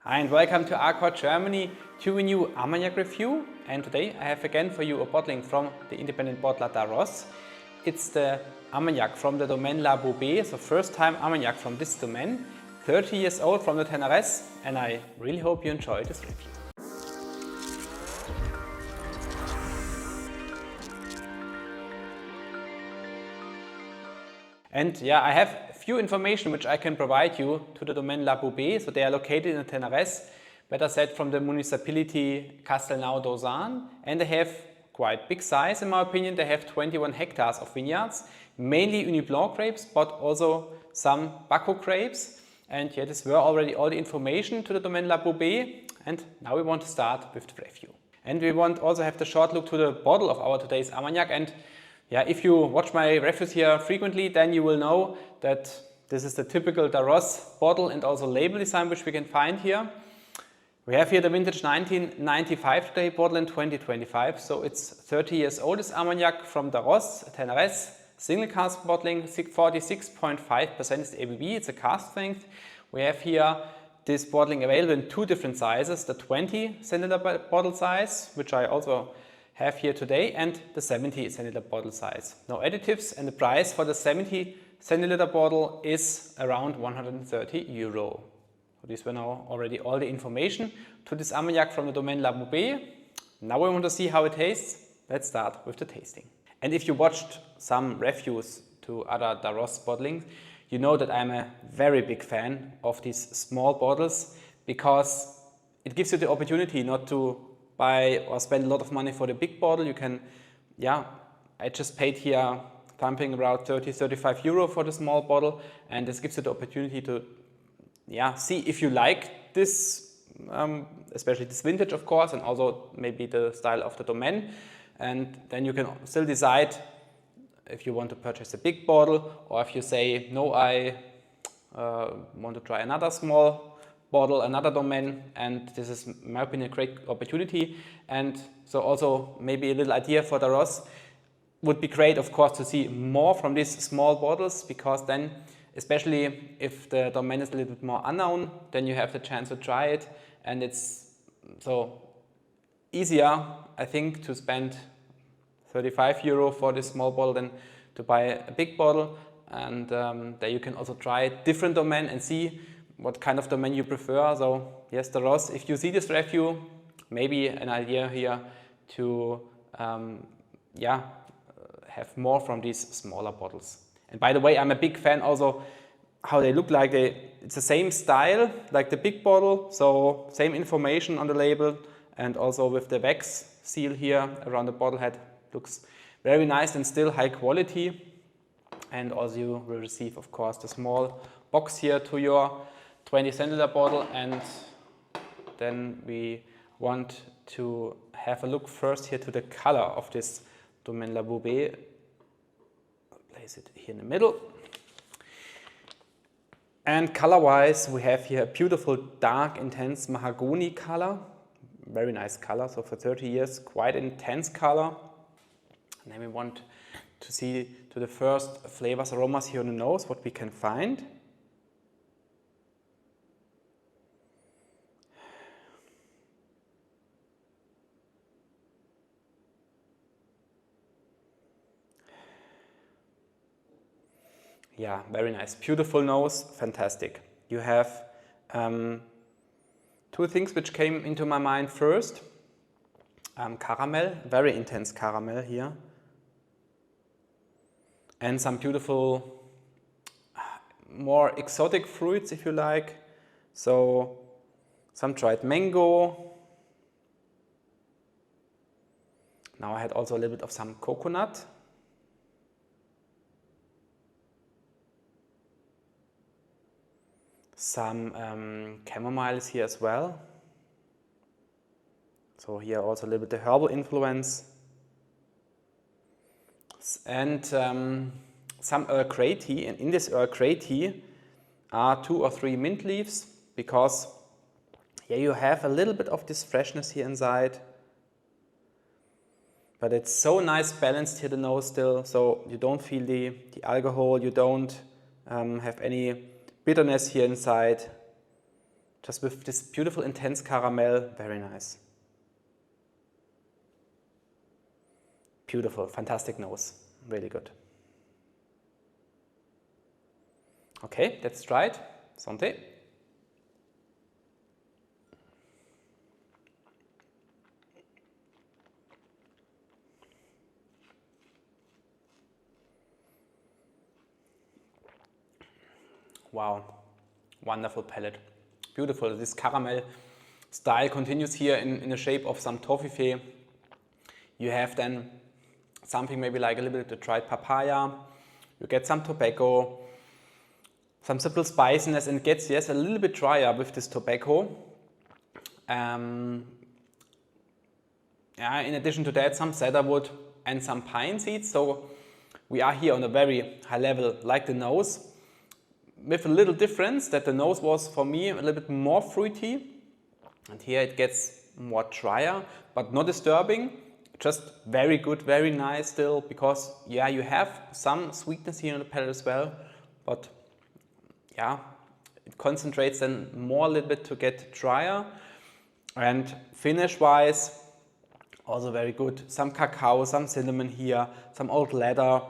Hi and welcome to ARCORE Germany to a new Armagnac review, and today I have again for you a bottling from the independent bottler Darroze. It's the Armagnac from the Domaine la Boubée, so first time Armagnac from this domain, 30 years old from the Ténarèze, and I really hope you enjoy this review. And yeah, I have a few information which I can provide you to the Domaine la Boubée. So they are located in the Ténarèze, better said from the municipality Castelnau, and they have quite big size in my opinion. They have 21 hectares of vineyards, mainly Ugni Blanc grapes, but also some Baco grapes. And yeah, this were already all the information to the Domaine la Boubée. And now we want to start with the review. And we want also have the short look to the bottle of our today's Armagnac. And yeah, if you watch my reviews here frequently, then you will know that this is the typical Darroze bottle and also label design which we can find here. We have here the vintage 1995 today, bottle in 2025, so it's 30 years old. This Armagnac from Darroze, Ténarèze, single cask bottling, 46.5% is the ABV, it's a cask strength. We have here this bottling available in two different sizes, the 20 centiliter bottle size, which I also have here today, and the 70 centiliter bottle size. No additives, and the price for the 70 centiliter bottle is around 130 euro. So these were now already all the information to this Armagnac from the Domaine la Boubée. Now we want to see how it tastes. Let's start with the tasting. And if you watched some reviews to other Darroze bottlings, you know that I'm a very big fan of these small bottles because it gives you the opportunity not to buy or spend a lot of money for the big bottle. You can, yeah, I just paid here something around 30-35 euro for the small bottle, and this gives you the opportunity to, yeah, see if you like this, especially this vintage of course, and also maybe the style of the Domaine, and then you can still decide if you want to purchase a big bottle or if you say, no, I want to try another small bottle, another Domaine, and this is, in my opinion, a great opportunity. And so also maybe a little idea for Darroze would be great, of course, to see more from these small bottles, because then, especially if the Domaine is a little bit more unknown, then you have the chance to try it, and it's so easier, I think, to spend 35 euro for this small bottle than to buy a big bottle. And there you can also try different Domaine and see what kind of Domaine you prefer. So yes, Darroze, if you see this review, maybe an idea here to yeah, have more from these smaller bottles. And by the way, I'm a big fan also how they look like. It's the same style like the big bottle, so same information on the label, and also with the wax seal here around the bottle head, looks very nice and still high quality. And also you will receive, of course, the small box here to your 20 centiliter bottle. And then we want to have a look first here to the color of this Domaine la Boubée. Place it here in the middle. And color-wise, we have here a beautiful dark, intense mahogany color. Very nice color. So for 30 years, quite intense color. And then we want to see to the first flavors, aromas here on the nose, what we can find. Yeah, very nice. Beautiful nose, fantastic. You have two things which came into my mind first. Caramel, very intense caramel here. And some beautiful, more exotic fruits if you like. So some dried mango. Now I had also a little bit of some coconut. Some chamomiles here as well. So here also a little bit the herbal influence. And some Earl Grey tea. And in this Earl Grey tea are 2 or 3 mint leaves, because here you have a little bit of this freshness here inside. But it's so nice balanced here, the nose still, so you don't feel the alcohol, you don't have any bitterness here inside. just with this beautiful intense caramel, very nice. Beautiful, fantastic nose, really good. Okay, let's try it. Santé. Wow, wonderful palate. Beautiful. This caramel style continues here in the shape of some toffee. You have then something maybe like a little bit of dried papaya. You get some tobacco, some simple spiciness, and it gets, yes, a little bit drier with this tobacco. Yeah, in addition to that, some cedarwood and some pine seeds. So we are here on a very high level, like the nose, with a little difference that the nose was for me a little bit more fruity, and here it gets more drier, but not disturbing. Just very good, very nice still, because yeah, you have some sweetness here on the palate as well, but yeah, it concentrates then more a little bit to get drier. And finish wise, also very good. Some cacao, some cinnamon here, some old leather,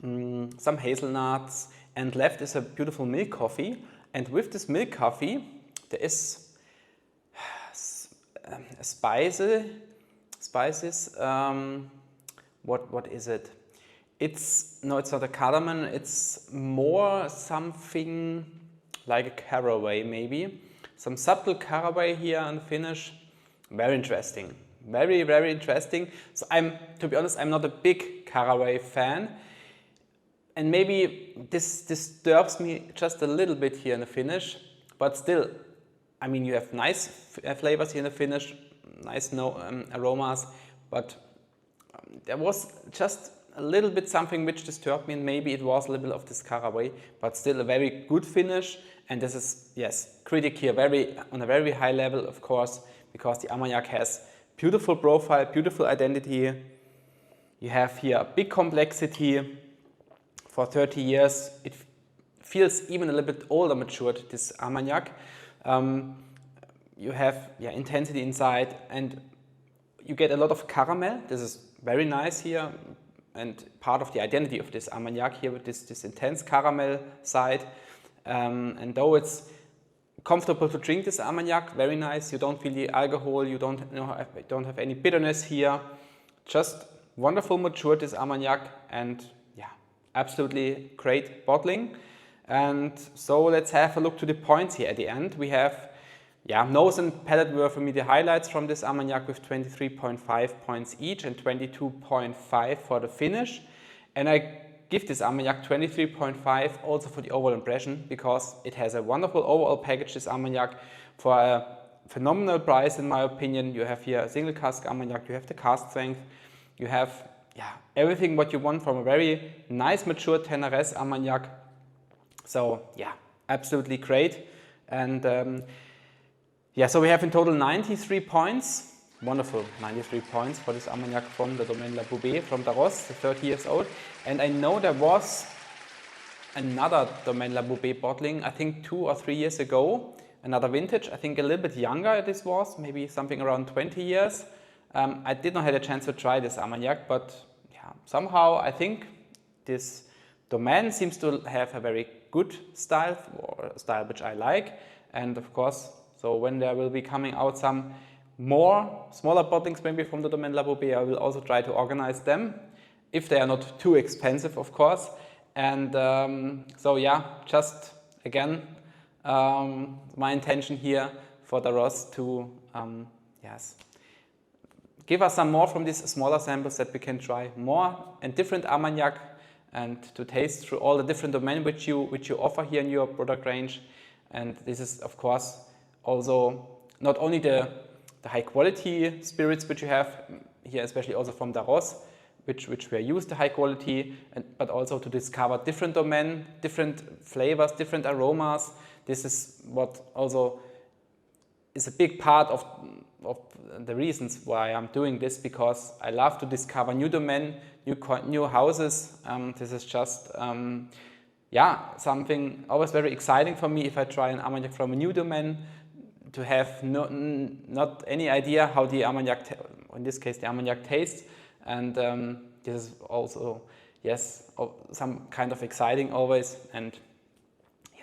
some hazelnuts, and left is a beautiful milk coffee. And with this milk coffee, there is spices. What is it? It's not a cardamom. It's more something like a caraway, maybe. Some subtle caraway here in the finish. Very interesting. Very, very interesting. So to be honest, I'm not a big caraway fan. And maybe this disturbs me just a little bit here in the finish, but still, I mean, you have nice flavors here in the finish, nice aromas, but there was just a little bit something which disturbed me, and maybe it was a little bit of this caraway, but still a very good finish. And this is, yes, critic here, on a very high level, of course, because the Armagnac has beautiful profile, beautiful identity. You have here a big complexity. For 30 years, it feels even a little bit older matured, this Armagnac. You have intensity inside, and you get a lot of caramel. This is very nice here, and part of the identity of this Armagnac here with this intense caramel side. And though it's comfortable to drink this Armagnac, very nice. You don't feel the alcohol, you don't have any bitterness here. Just wonderful matured, this Armagnac, and absolutely great bottling. And so let's have a look to the points here at the end. We have, nose and palate were for me the highlights from this Armagnac with 23.5 points each and 22.5 for the finish. And I give this Armagnac 23.5 also for the overall impression, because it has a wonderful overall package, this Armagnac, for a phenomenal price in my opinion. You have here a single cask Armagnac, you have the cask strength, you have everything what you want from a very nice mature Ténarèze Armagnac. So absolutely great. And so we have in total 93 points. Wonderful, 93 points for this Armagnac from the Domaine la Boubée from Darroze, 30 years old. And I know there was another Domaine la Boubée bottling, I think 2 or 3 years ago, another vintage, I think a little bit younger this was, maybe something around 20 years. I did not have a chance to try this Armagnac, but somehow I think this Domaine seems to have a very good style, or a style which I like. And of course, so when there will be coming out some more smaller bottlings maybe from the Domaine la Boubée, I will also try to organize them, if they are not too expensive, of course. And just again, my intention here for Darroze to give us some more from these smaller samples that we can try more and different Armagnac, and to taste through all the different domains which you offer here in your product range. And this is of course also not only the high quality spirits which you have here, especially also from Darroze, which we are used to high quality, but also to discover different domain, different flavors, different aromas. This is what also is a big part of the reasons why I'm doing this, because I love to discover new domain, new houses. This is just something always very exciting for me if I try an Armagnac from a new domain. to have not any idea how the Armagnac, in this case the Armagnac tastes, and this is also, yes, some kind of exciting always, and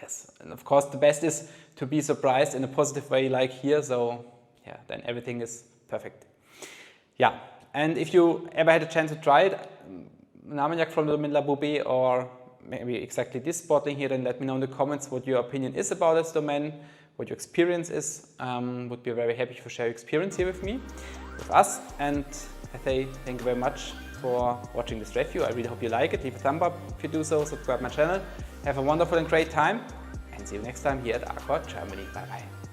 yes, and of course the best is to be surprised in a positive way like here, so yeah, then everything is perfect. Yeah, and if you ever had a chance to try it, an Armagnac from the Domaine la Boubée, or maybe exactly this bottling here, then let me know in the comments what your opinion is about this domain, what your experience is. Would be very happy if you share your experience here with me, with us. And I say thank you very much for watching this review. I really hope you like it. Leave a thumb up if you do so, subscribe my channel. Have a wonderful and great time, and see you next time here at ARCORE Germany. Bye bye.